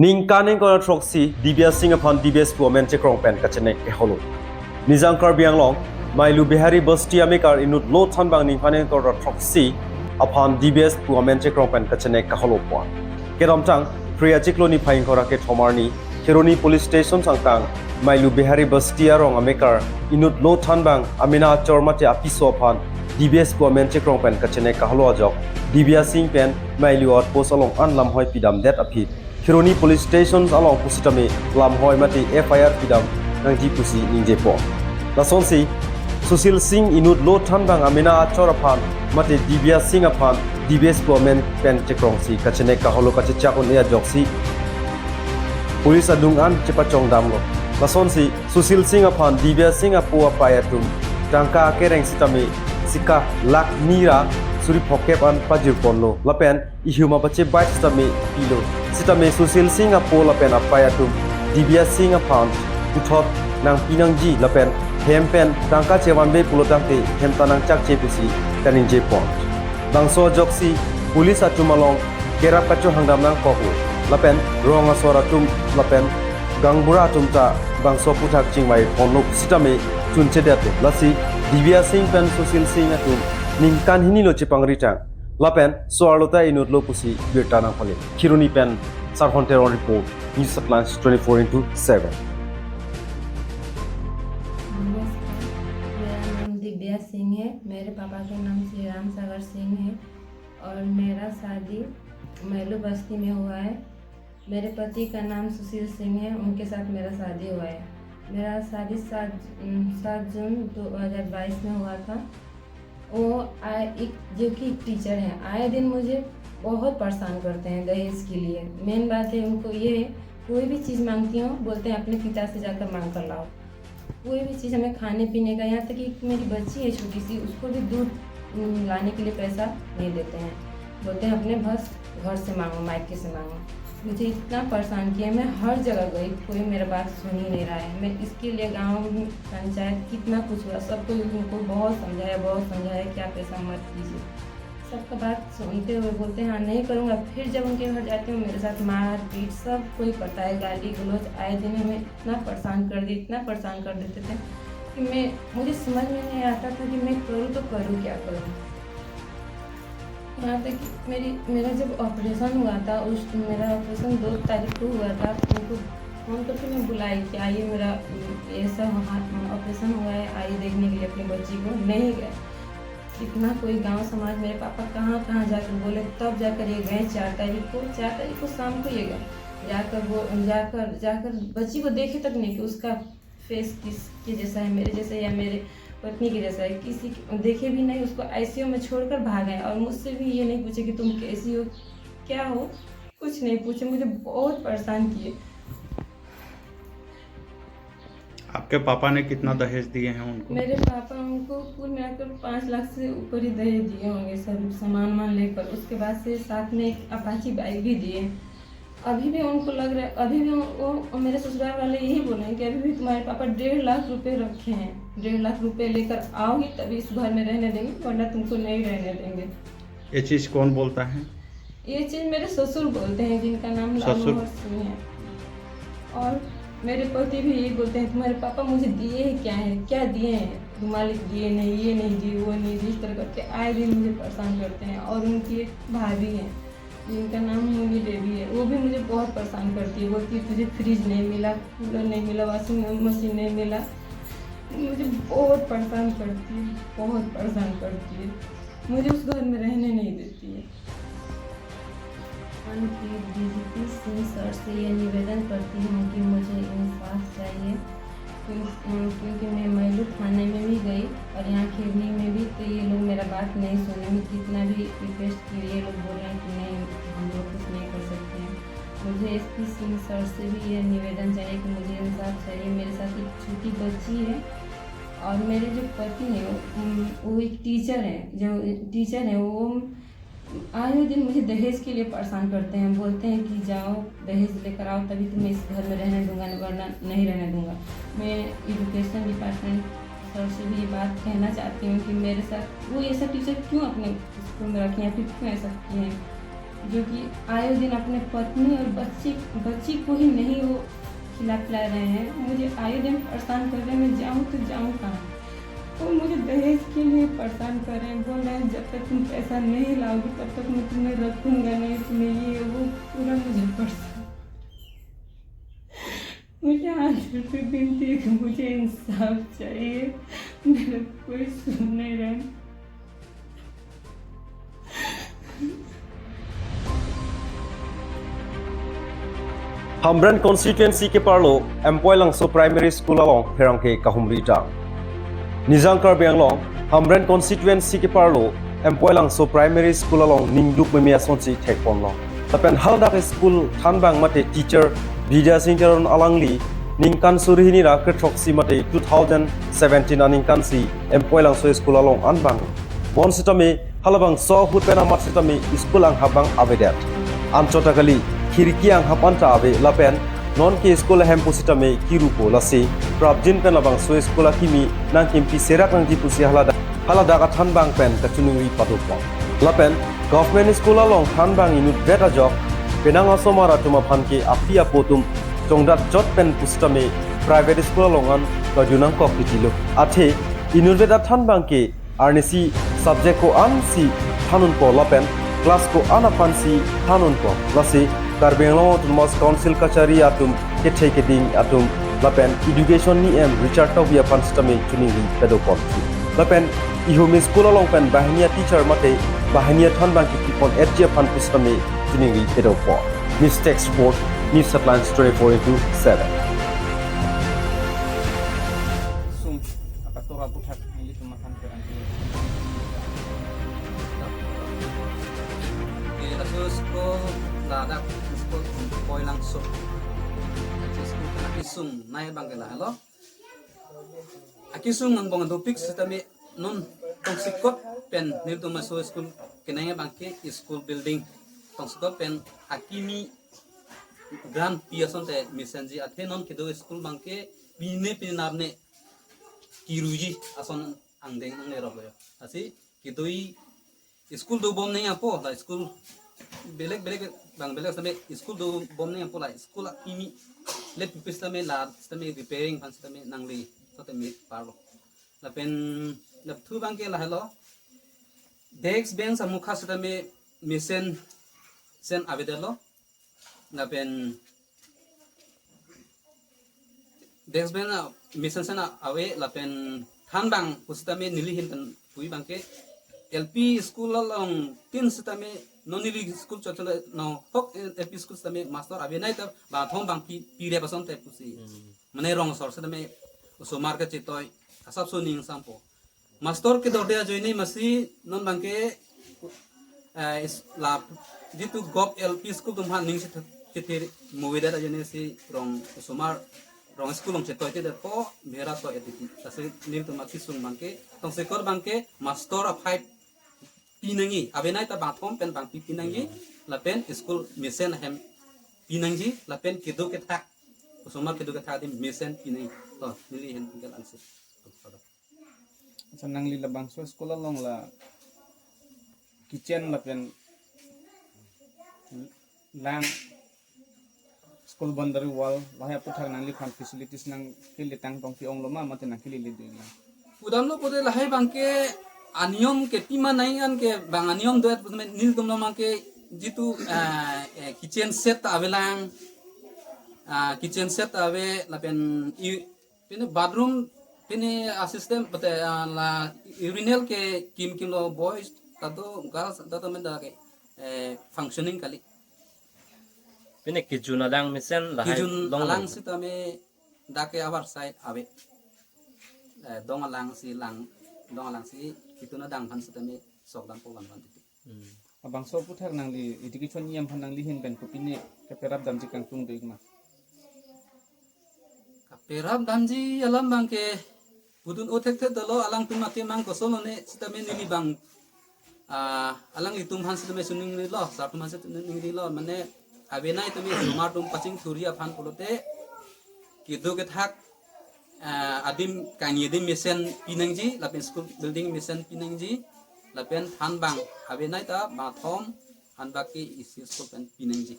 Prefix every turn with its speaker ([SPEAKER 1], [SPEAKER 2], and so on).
[SPEAKER 1] Ning kaning ko troksi DBS sing upon DBS women chekrong pen kachene ke holo. Nizang kar biang long Mailu Bihari Basti Amikar inut lo than bang ning kaning ko troksi upon DBS women chekrong pen kachene ke holo po. Kedam tang Priya chiklo ni phaing ko raket homarni Kironi police station sangtang Mailu Bihari Basti arong Amikar inut lo than bang amina chormate apiso upon DBS women chekrong pen kachene ke holo ajok DBS sing pen Mailu outpost along anlam hoi pidam that apit Kironi police stations along pusitami lam hoi mati FIR pidam nang ji pusi ningje po. Lason si Susil Singh inut lo than bang amina achor aphan mati DBS Singh aphan DBS women pen chekrong si kachene ka holo kache chakon ya joksi police adung an chepa chong dam lo. Lason si Susil Singh aphan DBS Singh apu apayatum tangka kereng sitami sika lak nira suri phokep an pajir ponlo lapen ihuma bache bite sitami pilo sitame Susil Singh apo lapen apayatum DBS Singh aphan uthot nang pinangji lapen hempen tangka chewanbe pulotangte hemtanang chak chepusi kaning je pon dangso joksi police atumalong kerap kacho hangdam nang kohu lapen ronga soratum lapen gangbura tumta bangso puthak chingmai ponlo sitame chunche date lasi DBS Singh pen Susil Singh atum ningkan hini lo chepang ritang lapen soarlota inut lo pusi birtanang phone Kironi pen Sarfonteron report News Headlines 24/7
[SPEAKER 2] मेरा नाम दिव्या सिंह है। मेरे पापा का नाम श्री राम सागर सिंह है और मेरा शादी मैलू बस्ती में हुआ है। मेरे पति का नाम सुशील सिंह है, उनके साथ मेरा शादी हुआ है। मेरा शादी 7 जून 2022 में हुआ था। वो जो कि टीचर हैं, आए दिन मुझे बहुत परेशान करते हैं दहेज के लिए। मेन बात है उनको ये है, कोई भी चीज़ मांगती हूँ बोलते हैं अपने पिता से जाकर मांग कर लाओ। कोई भी चीज़ हमें खाने पीने का, यहाँ तक कि मेरी बच्ची है छोटी सी, उसको भी दूध लाने के लिए पैसा नहीं देते हैं, बोलते हैं अपने बस घर से मांगो, मायके से मांगो। मुझे इतना परेशान किया, मैं हर जगह गई, कोई मेरा बात सुन ही नहीं रहा है। मैं इसके लिए गांव में पंचायत कितना कुछ हुआ, सबको उनको बहुत समझाया कि आप ऐसा मत कीजिए। सबका बात सुनते हुए बोलते हैं हाँ नहीं करूँगा। फिर जब उनके घर जाती हूँ मेरे साथ मार पीट सब कोई करता है, गाली गलौज आए दिन हमें इतना परेशान कर देते थे कि मुझे समझ में नहीं आता था कि मैं करूँ तो करूँ क्या करूँ। यहाँ तक कि मेरा जब ऑपरेशन हुआ था, मेरा ऑपरेशन 2 तारीख को हुआ था। उनको फ़ोन करके मैं बुलाई कि आइए मेरा ऐसा ऑपरेशन हुआ है, आइए देखने के लिए अपनी बच्ची को। नहीं गए। इतना कोई गांव समाज, मेरे पापा कहाँ जाकर बोले, तब जाकर ये गए 4 तारीख को शाम को ये गए। जाकर बच्ची को देखे तक नहीं कि उसका फेस किसके जैसा है, मेरे जैसा या मेरे पत्नी के जैसा है, किसी देखे भी नहीं। उसको ICU में छोड़कर भाग गए और मुझसे भी ये नहीं पूछे कि तुम कैसी हो, क्या हो, कुछ नहीं पूछे। मुझे बहुत परेशान किए।
[SPEAKER 3] आपके पापा ने कितना दहेज दिए हैं उनको?
[SPEAKER 2] मेरे पापा उनको कुल मिलाकर 5 लाख से ऊपर ही दहेज दिए होंगे, सब सामान लेकर। उसके बाद से साथ में एक अपाची बाइक भी दिए। अभी भी उनको लग रहा है, अभी भी वो मेरे ससुराल वाले यही बोले हैं कि अभी भी तुम्हारे पापा 1.5 लाख रुपए रखे हैं, 1.5 लाख रुपए लेकर आओगी तभी इस घर में रहने देंगे, वरना तुमको नहीं रहने देंगे।
[SPEAKER 3] ये चीज़ कौन बोलता है?
[SPEAKER 2] ये चीज़ मेरे ससुर बोलते हैं, जिनका नाम लालमोहर सिंह है। और मेरे पति भी यही बोलते हैं तुम्हारे पापा मुझे दिए हैं क्या दिए हैं, रुमालिक दिए नहीं, ये नहीं दिए, वो नहीं दिए, इस तरह करके आए दिन मुझे परेशान करते हैं। और उनकी एक भाभी है जिनका नाम मोनी देवी है, वो भी मुझे बहुत परेशान करती है। बोलती है तुझे फ्रिज नहीं मिला, कूलर नहीं मिला, वॉशिंग मशीन नहीं मिला। मुझे बहुत परेशान करती है, मुझे उस घर में रहने नहीं देती है। DGP सिंह सर से ये निवेदन करती हूँ कि मुझे इंसाफ चाहिए, क्योंकि मैं मैलू थाने में भी गई और यहाँ खिरनी में भी, तो ये लोग मेरा बात नहीं सुने। मैं कितना भी रिक्वेस्ट की, ये लोग बोल रहे हैं कि नहीं हम लोग कुछ नहीं कर सकते हैं। मुझे SP सिंह सर से भी ये निवेदन चाहिए कि मुझे इंसाफ चाहिए। मेरे साथ एक छोटी बच्ची है और मेरे जो पति हैं वो एक टीचर हैं। वो आए दिन मुझे दहेज के लिए परेशान करते हैं, बोलते हैं कि जाओ दहेज लेकर आओ तभी तुम्हें इस घर में रहने दूंगा, वरना नहीं रहने दूंगा। मैं एजुकेशन डिपार्टमेंट सर से भी ये बात कहना चाहती हूँ कि मेरे साथ वो ऐसा टीचर क्यों अपने स्कूल में रखें या फिर क्यों ऐसा किए हैं। जो कि आए दिन अपने पत्नी और बच्ची को ही नहीं वो खिला पिला रहे हैं। मुझे आए दिन परेशान कर रहे हैं, मैं जाऊँ तो जाऊँ कहाँ। वो मुझे दहेज के लिए परेशान कर रहे हैं, बोल रहे हैं जब तक तुम पैसा नहीं लाओगी तब तक मैं तुम्हें रखूँगा नहीं, तुम्हें ये वो पूरा मुझे परेशान। मुझे हाथ जोड़ के विनती है कि मुझे इंसाफ चाहिए, मेरा कोई सुन नहीं रहा।
[SPEAKER 1] Hamren constituency ke parlo Empoilang so primary school along Perang ke Kahumrita. Nizangkar Bianglong Hamren constituency ke parlo Empoilang so primary school along Ningduk Memia Sonsi Tekponlo. Tapen halda ke school Thanbang mate teacher Vidya Singkaron Alangli Ningkan Surihini ra Ketroksi mate 2017 aningkan si Empoilang so school along Anbang. Bon sitame halabang so hutpena mat sitame school ang habang avedat. Anchota kali खिड़की ang hapanta ave lapen non ke school hem pusitame kirupo lasi prabjin pen labang so school kimi nang kimpi serak nang jipusi halada ka thanbang pen ka chunui padupo lapen government school along thanbang inu beta job penang asomara tuma phanke apia potum chongdat jot pen pusitame private school alongan ka junang ko kitilo athe inu beta thanbang ke arnesi subject ko ansi thanun po lapen class ko anapansi thanun po lasi Karbenglo Tumas Council Kachari atum Kethe Keding atum Lapen Education ni em Richard Tobia Panstame Chuningi Pedopon Lapen Ihumi School along pen Bahania teacher mate Bahania Thanbang Kipon Edge Panstame Chuningi Pedopon News Text Report News Headlines 24/7
[SPEAKER 4] Sum akatora butak ini cuma hantaran
[SPEAKER 5] Kasus ko ladak ko koy lang so. Kasus ko nakisung nay bangkela halo. Akisung ang bang topik sa tami non tong sikot pen nito maso school kinaya bangke school building tong sikot pen akimi grand piason te misenji athe non kido school bangke bine pinabne kiruji ason angdeng nang nero asi kidoi school do bom nahi apo la school belek bang belek sampai school do bom nahi apo la school kimi let pipis tame la tame repairing pan tame nangli so tame paro la pen la thu bang ke la hello desk bench amukha tame misen sen avedelo la pen desk bench misen sen awe la pen than bang pustame nili hin kan pui bang ke LP school along tin sitame nonili school chotla no hok LP school sitame master abenai ta ba thom bang pire bason te pusi mane rong sor sitame so market chitoy asap so ning sampo master ke dode joini masi non bang ke la jitu gop LP school tum han ning chite movie da jene si rong somar rong school long chitoy te po mera to editi tase ning to makisung bang ke tong sekor bang ke master of 5 pinangi abenai ta bathom pen bang pinangi lapen school misen hem pinangi lapen kido ke thak usoma kido ke thak di misen pinangi to nili hen tinggal ansi
[SPEAKER 4] senang lila bang so sekolah long la kitchen lapen lang school boundary wall lahai puthak nang li fan facilities nang kili tang tong pi ong loma mate nang kili li dui
[SPEAKER 5] udamlo pode lahai bangke aniom ke pima naingan ke bang aniom doet nil tum nama ke jitu kitchen set avelang kitchen set ave lapen pene bathroom pene assistant pate la urinal ke kim lo boys tato girls tato menda ke functioning kali
[SPEAKER 6] Pini kijun alang misen lahai
[SPEAKER 5] kijun
[SPEAKER 6] long
[SPEAKER 5] alang si tame dake abar side ave dong alang si itu na dang pan setami sok dang po wan titik
[SPEAKER 4] abang so puthak nang li education yam phan nang li hin ben kupine ke perap dam jikang tung dui ma
[SPEAKER 5] kaperap damji alam bangke budun otek te dalo alang tumake mang kosolo ne setami nili bang alang itum han setami suning ni lo sa tum han setami ni lo mane abenai tumi sumar tum paching thuria phan pulote kido ke thak adim kanyedim mesen pinangji lapen school building mesen pinangji lapen thanbang abenai ta bathom anbaki isi school pen pinengji